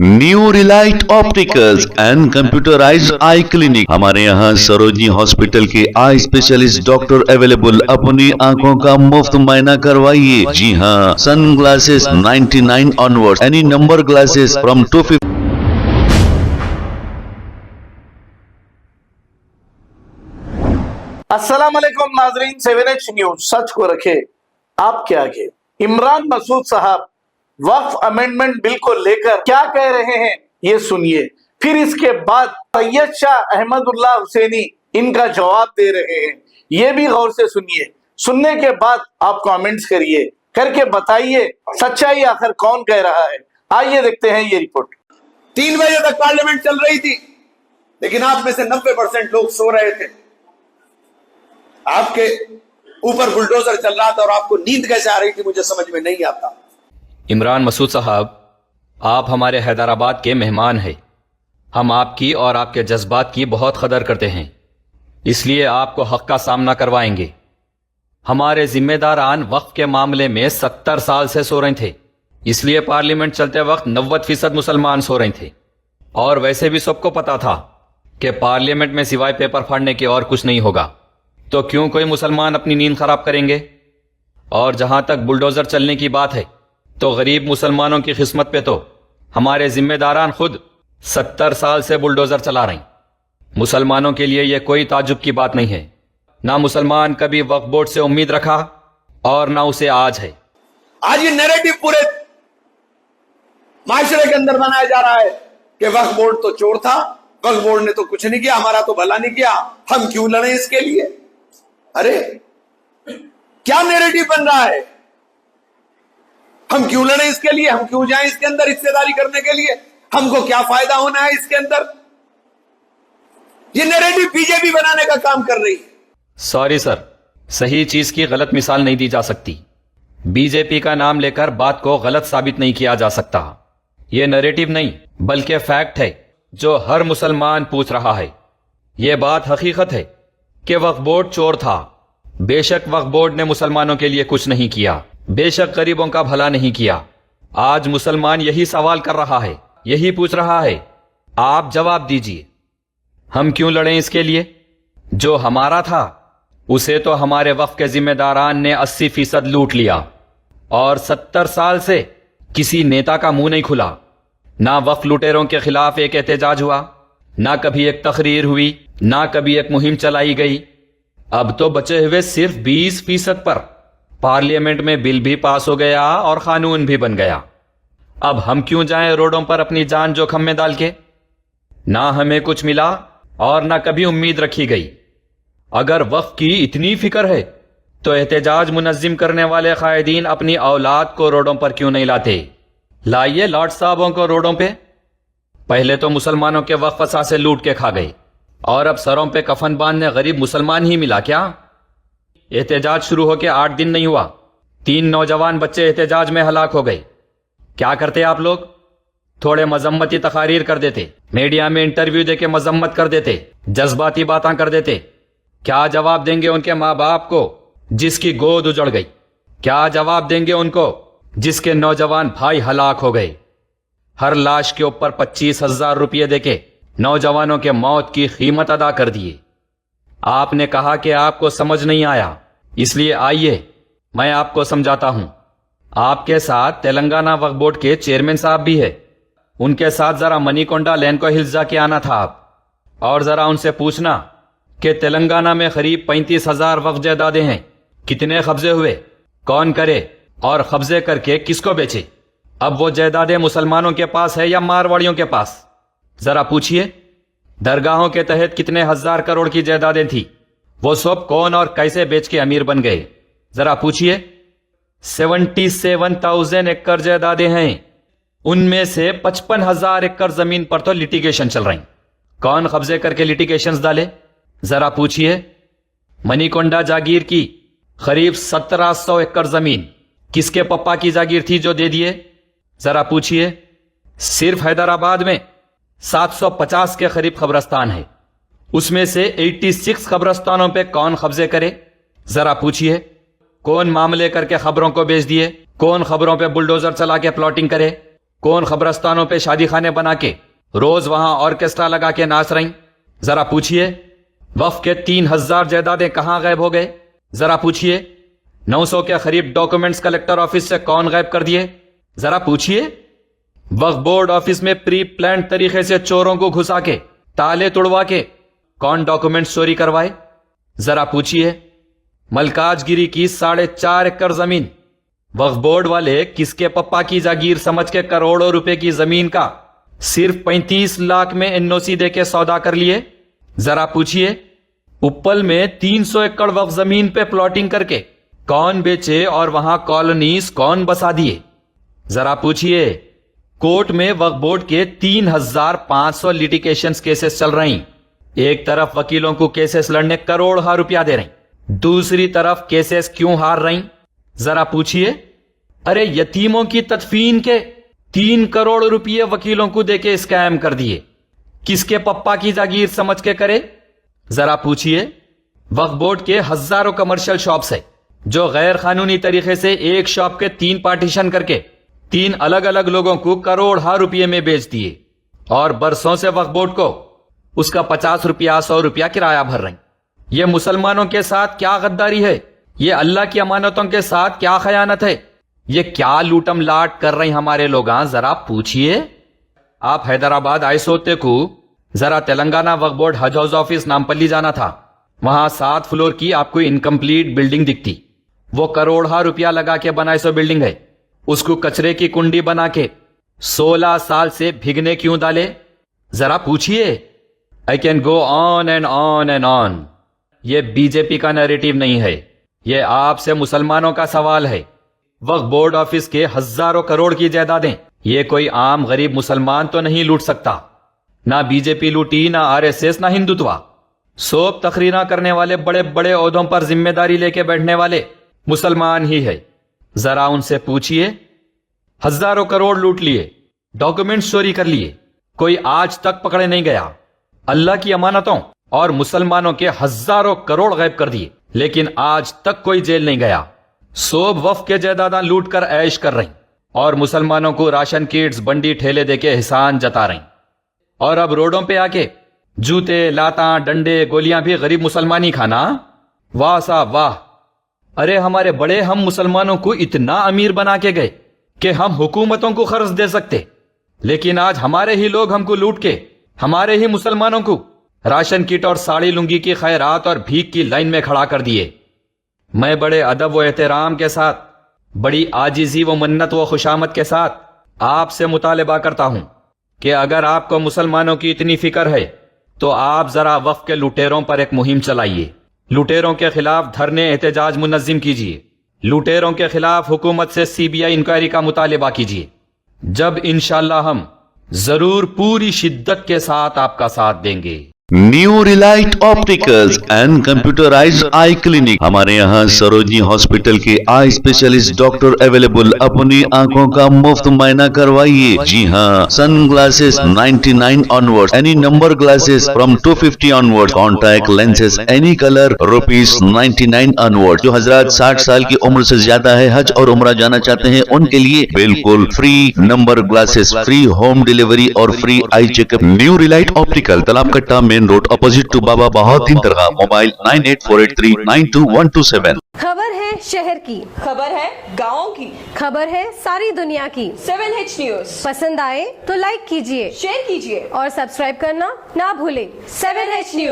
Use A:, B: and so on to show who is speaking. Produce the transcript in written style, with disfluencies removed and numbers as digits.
A: New Relight opticals and computerised I clinic. हमारे यहाँ Sarojini hospital के आई स्पेशलिस्ट डॉक्टर अवेलेबल। अपनी आंखों का मुफ्त मुआयना करवाइए। जी हाँ, sunglasses 99 onward, any number glasses from 250।
B: अस्सलाम वालेकुम नाजरीन, 7H न्यूज सच को रखे आपके आगे। इमरान मसूद साहब वक्फ अमेंडमेंट बिल को लेकर क्या कह रहे हैं ये सुनिए, फिर इसके बाद सैयद शाह अहमदुल्लाह हुसैनी इनका जवाब दे रहे हैं, ये भी गौर से सुनिए। सुनने के बाद आप कमेंट्स करिए, करके बताइए सच्चाई आखिर कौन कह रहा है। आइए देखते हैं ये रिपोर्ट।
C: 3 बजे तक पार्लियामेंट चल रही थी, लेकिन आप में से 90% लोग सो रहे थे। आपके ऊपर बुलडोजर चल रहा था और आपको नींद कैसे आ रही थी मुझे समझ में नहीं आता।
D: इमरान मसूद साहब, आप हमारे हैदराबाद के मेहमान हैं। हम आपकी और आपके जज्बात की बहुत कदर करते हैं, इसलिए आपको हक का सामना करवाएंगे। हमारे जिम्मेदारान वक्फ के मामले में 70 साल से सो रहे थे, इसलिए पार्लियामेंट चलते वक्त 90% मुसलमान सो रहे थे। और वैसे भी सबको पता था कि पार्लियामेंट में सिवाय पेपर फाड़ने के और कुछ नहीं होगा, तो क्यों कोई मुसलमान अपनी नींद खराब करेंगे। और जहां तक बुलडोजर चलने की बात है, तो गरीब मुसलमानों की किस्मत पे तो हमारे जिम्मेदारान खुद 70 साल से बुलडोजर चला रहे हैं। मुसलमानों के लिए यह कोई ताजुब की बात नहीं है। ना मुसलमान कभी वक्फ बोर्ड से उम्मीद रखा और ना उसे आज है।
C: आज ये नैरेटिव पूरे माशरे के अंदर बनाया जा रहा है कि वक्फ बोर्ड तो चोर था, वक्फ बोर्ड ने तो कुछ नहीं किया, हमारा तो भला नहीं किया, हम क्यों लड़े इसके लिए। अरे क्या नैरेटिव बन रहा है, हम क्यों लड़े इसके लिए, हम क्यों जाएं इसके अंदर हिस्सेदारी करने के लिए, हमको क्या फायदा होना है इसके अंदर। ये नैरेटिव बीजेपी बनाने का काम कर रही है।
D: सॉरी सर, सही चीज की गलत मिसाल नहीं दी जा सकती। बीजेपी का नाम लेकर बात को गलत साबित नहीं किया जा सकता। यह नैरेटिव नहीं बल्कि फैक्ट है जो हर मुसलमान पूछ रहा है। यह बात हकीकत है कि वक्फ बोर्ड चोर था। बेशक वक्फ बोर्ड ने मुसलमानों के लिए कुछ नहीं किया, बेशक गरीबों का भला नहीं किया। आज मुसलमान यही सवाल कर रहा है, यही पूछ रहा है। आप जवाब दीजिए, हम क्यों लड़ें इसके लिए। जो हमारा था उसे तो हमारे वक्फ के जिम्मेदारान ने 80% लूट लिया, और 70 साल से किसी नेता का मुंह नहीं खुला। ना वक्फ लुटेरों के खिलाफ एक एहतजाज हुआ, ना कभी एक तकरीर हुई, ना कभी एक मुहिम चलाई गई। अब तो बचे हुए सिर्फ 20% पर पार्लियामेंट में बिल भी पास हो गया और कानून भी बन गया। अब हम क्यों जाएं रोडों पर अपनी जान जोखम में डाल के। ना हमें कुछ मिला और ना कभी उम्मीद रखी गई। अगर वक्फ की इतनी फिक्र है तो एहतजाज मुनज़्ज़िम करने वाले कायदीन अपनी औलाद को रोडों पर क्यों नहीं लाते। लाइए लॉर्ड साहबों को रोडों पे। पहले तो मुसलमानों के वक्फ असासे लूट के खा गए, और अब सरों पे कफन बांधने गरीब मुसलमान ही मिला क्या। एहतजाज शुरू होके 8 दिन नहीं हुआ, 3 नौजवान बच्चे एहतजाज में हलाक हो गए। क्या करते आप लोग, थोड़े मजम्मती तकारीर कर देते, मीडिया में इंटरव्यू देके मजम्मत कर देते, जज्बाती बातें कर देते। क्या जवाब देंगे उनके माँ बाप को जिसकी गोद उजड़ गई। क्या जवाब देंगे उनको जिसके नौजवान भाई हलाक हो गए। हर लाश के ऊपर 25,000 रुपये देके नौजवानों के मौत की कीमत अदा कर दिए। आपने कहा कि आपको समझ नहीं आया, इसलिए आइए मैं आपको समझाता हूं। आपके साथ तेलंगाना वक्फ बोर्ड के चेयरमैन साहब भी है, उनके साथ जरा मनीकोंडा लैंड को हिल्स जाके आना था आप, और जरा उनसे पूछना कि तेलंगाना में करीब 35,000 वक्फ जायदादें हैं, कितने कब्जे हुए, कौन करे और कब्जे करके किसको बेचे। अब वो जायदादें मुसलमानों के पास है या मारवाड़ियों के पास, जरा पूछिए। दरगाहों के तहत कितने 1000 करोड़ की जायदादें थी, वो सब कौन और कैसे बेच के अमीर बन गए, जरा पूछिए। 77,000 एकड़ जायदादें हैं, उनमें से 55,000 एकड़ जमीन पर तो लिटिगेशन चल रही। कौन कब्जे करके लिटिगेशंस डाले, जरा पूछिए। मनीकोंडा जागीर की करीब 1700 एकड़ जमीन किसके पप्पा की जागीर थी जो दे दिए, जरा पूछिए। सिर्फ हैदराबाद में 750 के करीब कब्रस्तान है, उसमें से 86 कब्रस्तानों पे कौन कब्जे करे, जरा पूछिए। कौन मामले करके खबरों को बेच दिए, कौन खबरों पे बुलडोजर चला के प्लॉटिंग करे। कौन खबरस्तानों पे शादी खाने बना के रोज वहां ऑर्केस्ट्रा लगा के नाच रही? जरा पूछिए। वक्फ के 3000 जायदादें कहां गायब हो गए? जरा पूछिए। 900 के करीब डॉक्यूमेंट्स कलेक्टर ऑफिस से कौन गायब कर दिए? जरा पूछिए। वक्फ बोर्ड ऑफिस में प्री प्लान तरीके से चोरों को घुसा के ताले तुड़वा के कौन डॉक्यूमेंट्स चोरी करवाए? जरा पूछिए। मलकाजगिरी की 4.5 एकड़ जमीन वक्फ बोर्ड वाले किसके पप्पा की जागीर समझ के करोड़ों रुपए की जमीन का सिर्फ 35 लाख में एनओसी देके सौदा कर लिए? जरा पूछिए। उप्पल में 300 एकड़ वक्फ जमीन पे प्लॉटिंग करके कौन बेचे और वहां कॉलोनीज कौन बसा दिए? जरा पूछिए। कोर्ट में वक्फ बोर्ड के 3500 लिटिगेशंस केसेस चल रही। एक तरफ वकीलों को केसेस लड़ने करोड़ रुपया दे रही, दूसरी तरफ केसेस क्यों हार रही? जरा पूछिए। अरे यतीमों की तदफीन के 3 करोड़ रुपये वकीलों को देके स्कैम कर दिए। किसके पप्पा की जागीर समझ के करे? जरा पूछिए। वक्फ बोर्ड के हजारों कमर्शियल शॉप्स है जो गैर कानूनी तरीके से एक शॉप के 3 पार्टीशन करके 3 अलग अलग लोगों को करोड़ रुपये में बेच दिए और बरसों से वक्फ बोर्ड को उसका 50 रुपया 100 रुपया किराया भर रही। ये मुसलमानों के साथ क्या गद्दारी है? ये अल्लाह की अमानतों के साथ क्या खयानत है? ये क्या लूटम लाट कर रही हमारे लोग? जरा पूछिए। आप हैदराबाद आए सोते को जरा तेलंगाना वक्फ बोर्ड हज हाउस ऑफिस नामपल्ली जाना था। वहां 7 फ्लोर की आपको इनकम्प्लीट बिल्डिंग दिखती। वो करोड़ रुपया लगा के बनाई सो बिल्डिंग है। उसको कचरे की कुंडी बना के 16 साल से भिगने क्यों डाले? जरा पूछिए। I can go on and on and on. ये बीजेपी का नैरेटिव नहीं है, ये आपसे मुसलमानों का सवाल है। वक्फ बोर्ड ऑफिस के हजारों करोड़ की जायदादें ये कोई आम गरीब मुसलमान तो नहीं लूट सकता। ना बीजेपी लूटी, ना आरएसएस, ना हिंदुत्वा। सोब तकरीरा करने वाले बड़े बड़े ओहदों पर जिम्मेदारी लेके बैठने वाले मुसलमान ही है। जरा उनसे पूछिए। हजारों करोड़ लूट लिए, डॉक्यूमेंट्स चोरी कर लिए, कोई आज तक पकड़े नहीं गया। अल्लाह की अमानतों और मुसलमानों के हजारों करोड़ गायब कर दिए, लेकिन आज तक कोई जेल नहीं गया। सोब वक्फ के जायदादां लूट कर ऐश कर रही और मुसलमानों को राशन किट्स बंडी ठेले देके एहसान जता रही। और अब रोडों पे आके जूते, लाता, डंडे, गोलियां भी गरीब मुसलमानी खाना। वाह साहब वाह। अरे हमारे बड़े हम मुसलमानों को इतना अमीर बना के गए कि हम हुकूमतों को कर्ज दे सकते, लेकिन आज हमारे ही लोग हमको लूट के हमारे ही मुसलमानों को राशन किट और साड़ी लुंगी की खैरात और भीख की लाइन में खड़ा कर दिए। मैं बड़े अदब व एहतराम के साथ, बड़ी आजिजी व मन्नत व खुशामद के साथ आपसे मुतालिबा करता हूं कि अगर आपको मुसलमानों की इतनी फिक्र है तो आप जरा वक्फ के लुटेरों पर एक मुहिम चलाइए। लुटेरों के खिलाफ धरने एहतजाज मुनज्जिम कीजिए। लुटेरों के खिलाफ हुकूमत से सीबीआई इंक्वायरी का मुतालिबा कीजिए। जब इंशाअल्लाह हम जरूर पूरी शिद्दत के साथ आपका साथ देंगे।
A: New Relight opticals and computerised I clinic. हमारे यहाँ सरोजनी हॉस्पिटल के आई स्पेशलिस्ट डॉक्टर अवेलेबल। अपनी आंखों का मुफ्त मायना करवाइए। जी हाँ, sunglasses 99 onward, any number glasses from 250 onward, contact lenses any colour ₹99 onward. जो हजरात 60 साल की उम्र से ज्यादा है, हज और उम्रा जाना चाहते हैं, उनके लिए बिल्कुल free number glasses, free home delivery और free eye checkup. New relight optical, Talab Katta, main road, opposite to Baba Bahauddin दरगाह। मोबाइल 9848392127।
E: खबर है शहर की,
F: खबर है गाँव की,
E: खबर है सारी दुनिया की।
F: 7H न्यूज
E: पसंद आए तो लाइक कीजिए,
F: शेयर कीजिए
E: और सब्सक्राइब करना ना भूलें।
F: 7H news.